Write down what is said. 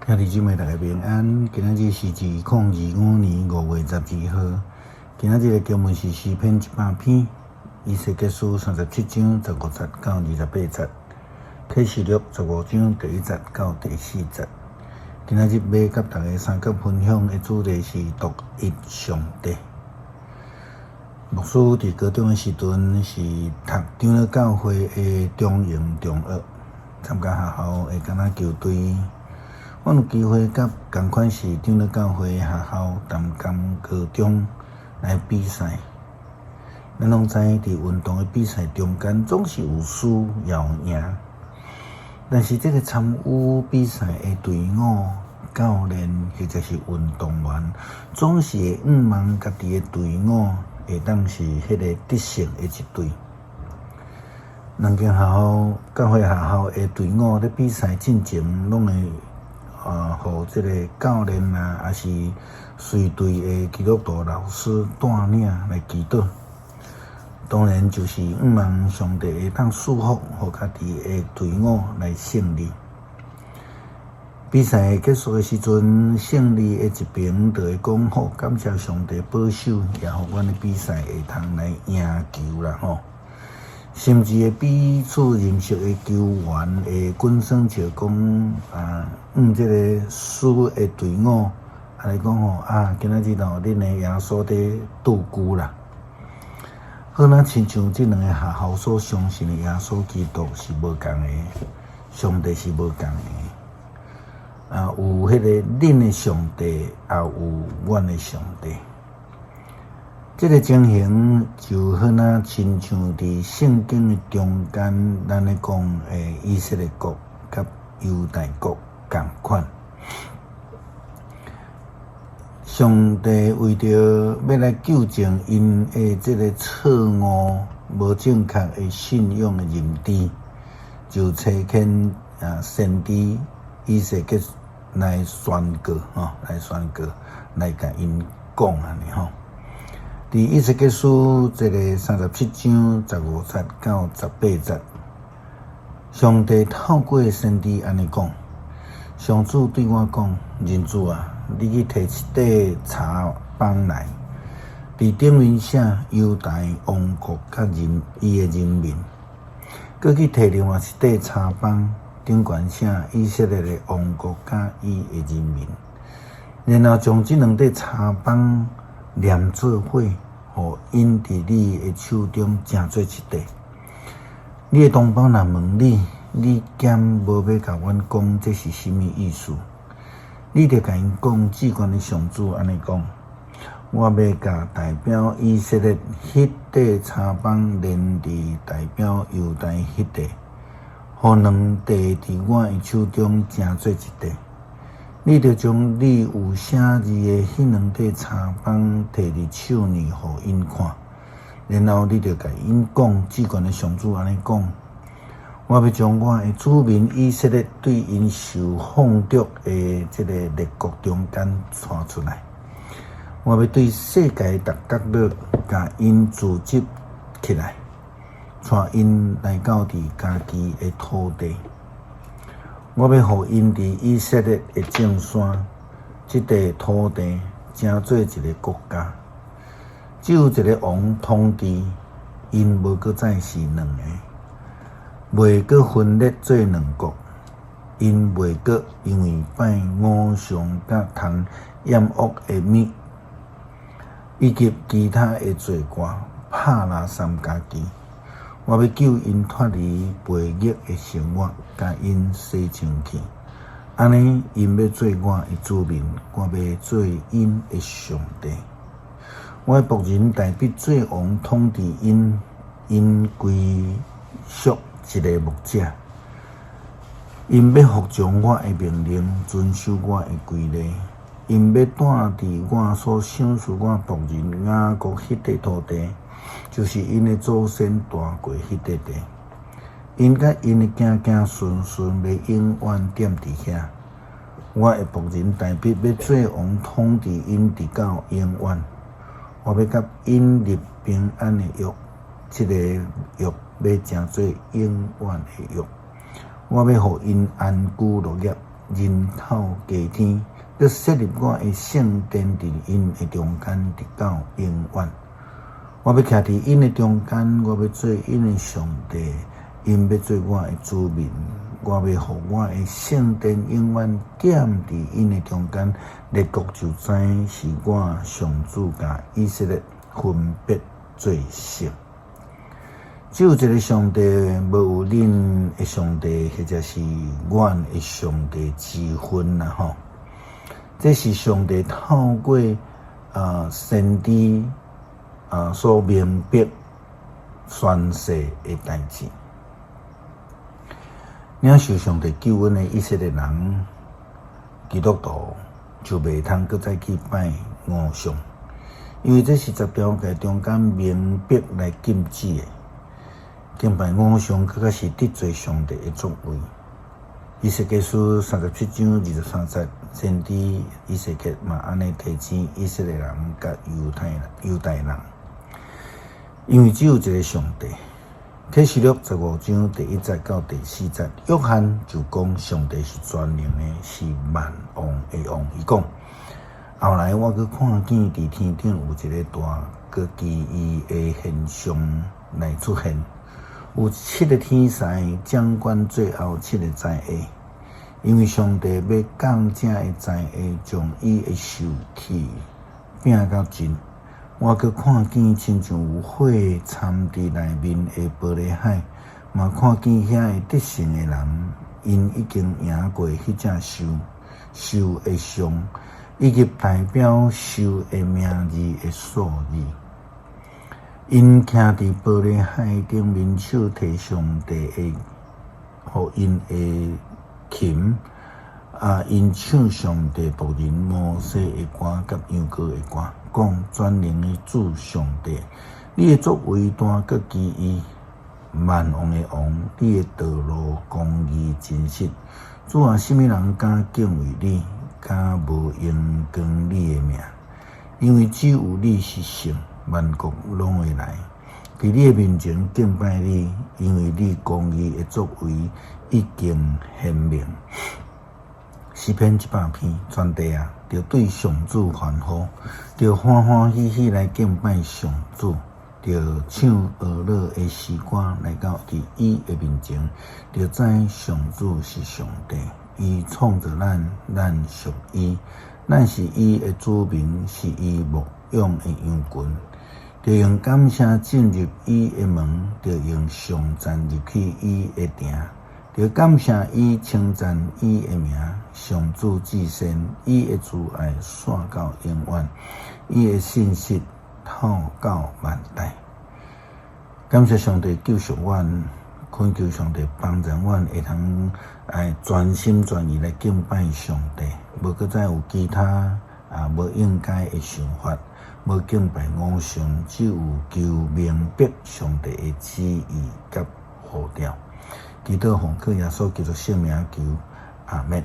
兄弟姊妹，大家平安。今仔日是2025年5月12号。今仔日的经文是诗篇100篇，以西结书37章15节到28节，启示录15章第1节到第4节。今仔日要甲大家三角分享的主题是独一上帝。牧师伫高中的时阵是读长老教会的中营中学，参加学校的橄榄球队。我有机会甲同款是长老教会学校淡江高中来比赛。咱拢知伫运动的比赛中间总是有输也有赢，但是这个参与比赛的队伍、教练或者是运动员，总是会望家己的队伍会当是迄个得胜的一队。两间学校、教会学校的队伍咧比赛进前，拢会互这个教练啊，也是随队的基督徒老师带领来祈祷。当然就是望上帝会当祝福，互家己的队伍来胜利。比赛结束的时阵，胜利的一边就会讲好，感谢上帝保守，也互阮的比赛会通来赢球啦吼。甚至会彼此认识的球员会滚耍笑讲这个输的队伍来讲吼今仔日吼恁的耶稣在度孤啦。好那亲像这两个学校所相信的耶稣基督是无共的，上帝是无共的。有迄个恁的上帝，也有阮的上帝。这个情形就好像亲像伫圣经的中间，咱咧讲以色列国甲犹大国同款。上帝为着要来纠正因的这个错误、无正确的信仰的认知，就差遣先知以西结来宣告来甲因讲安尼吼。伫以西结书这个37章15节到18节，上帝透过先知安尼讲：上主对我讲，人子啊，你去摕一块茶帮来，伫顶面写犹大王国甲伊的人民；搁去摕另外一块茶帮，顶悬写以色列的王国甲伊的人民。然后将这两块茶帮连做伙，互因伫你的手中成做一块。你的同胞若问你，你兼无要甲阮讲这是甚物意思？你着甲因讲，至高的上主安尼讲：我要甲代表以色列迄块茶帮连伫代表犹大迄块，互两块伫我的手中成做一块。你着将你有写字的迄两块茶帮摕伫手里，互因看。然后你着甲因讲，至高的上主安尼讲：我要将我的子民以色列对因受放逐的这个列国中间带出来。我要对世界各角落甲因组织起来，带因来到伫家己的土地。我要互因伫以色列的正山，这块土地成做一个国家，只有一个王统治，因无搁再是两个，袂搁分裂做两国，因袂搁因为拜偶像甲通厌恶的物，以及其他的罪过，拍拉三家己。我要救因脱离悖逆的生活，甲因洗净去。安尼，因要做我的子民，我要做因的上帝。我的仆人大必做王统治因，因归属一个牧者。因要服从我的命令，遵守我的规例。因要住伫我所赏赐我仆人雅各迄块土地。就是因的祖先住过迄块地，因甲因的子子孙孙要永远踮伫遐。我的仆人大必要做王统治因直到永远。我要甲因立平安的约，这个约要成做永远的约。我要互因安居乐业，人头加天，要设立我的圣殿伫因的中间，直到永远。我要徛伫因的中间，我要做因的上帝，因要做我的子民。我要互我的圣殿永远踮伫因的中间，列国就知是我上主甲以色列分别做圣。只有一个上帝，无有恁的上帝，或者是阮的上帝之分啦吼。这是上帝透过先知所明白宣誓的代志。领受上帝救恩的以色列人，基督徒就袂通搁再去拜偶像，因为这是10条诫中间明白来禁止的。敬拜偶像，更加是得罪上帝的作为。以西结书37章23节，先知以西结嘛安尼提醒以色列人甲犹太人，因为只有一个上帝。启示录15章第1节到第4节，约翰就讲上帝是全能的，是万王的王。伊讲，后来我去看见伫天顶有一个大个奇异的现象来出现，有7个天使掌管最后7个灾厄，因为上帝要降这的灾厄，将伊的受气拼到尽。我阁看见亲像有火掺伫内面的玻璃海，嘛看见遐会得胜的人，因已经赢过迄只兽的像，以及代表兽的名字的数字。因徛伫玻璃海顶面，手提上帝的，互因的琴，因唱上帝仆人摩西的歌甲羊羔的歌。讲全能的主上帝，你的作为大个奇异，万王的王，你的道路公义真实。主啊，什么人敢敬畏你，敢无应光你的名？因为只有你是圣，万国拢会来，伫你的面前敬拜你，因为你公义的作为已经显明。诗篇100篇，全地啊，着对上主欢呼，着欢欢喜喜来敬拜上主，着唱俄勒的诗歌来到伫伊的面前，着知上主是上帝，伊创造咱，咱属伊，咱是伊的子民，是伊牧养的羊群，着用感谢进入伊的门，着用颂赞入去伊的城。着感谢伊，称赞伊的名，上主至善，伊的慈爱线到永远，伊的信实透到万代。感谢上帝救赎阮，恳求上帝帮助阮，会通专心全意来敬拜上帝，无搁再有其他无应该的想法，无敬拜偶像，只有求明白上帝的旨意甲呼召。祈祷奉靠耶稣基督圣名求，阿们。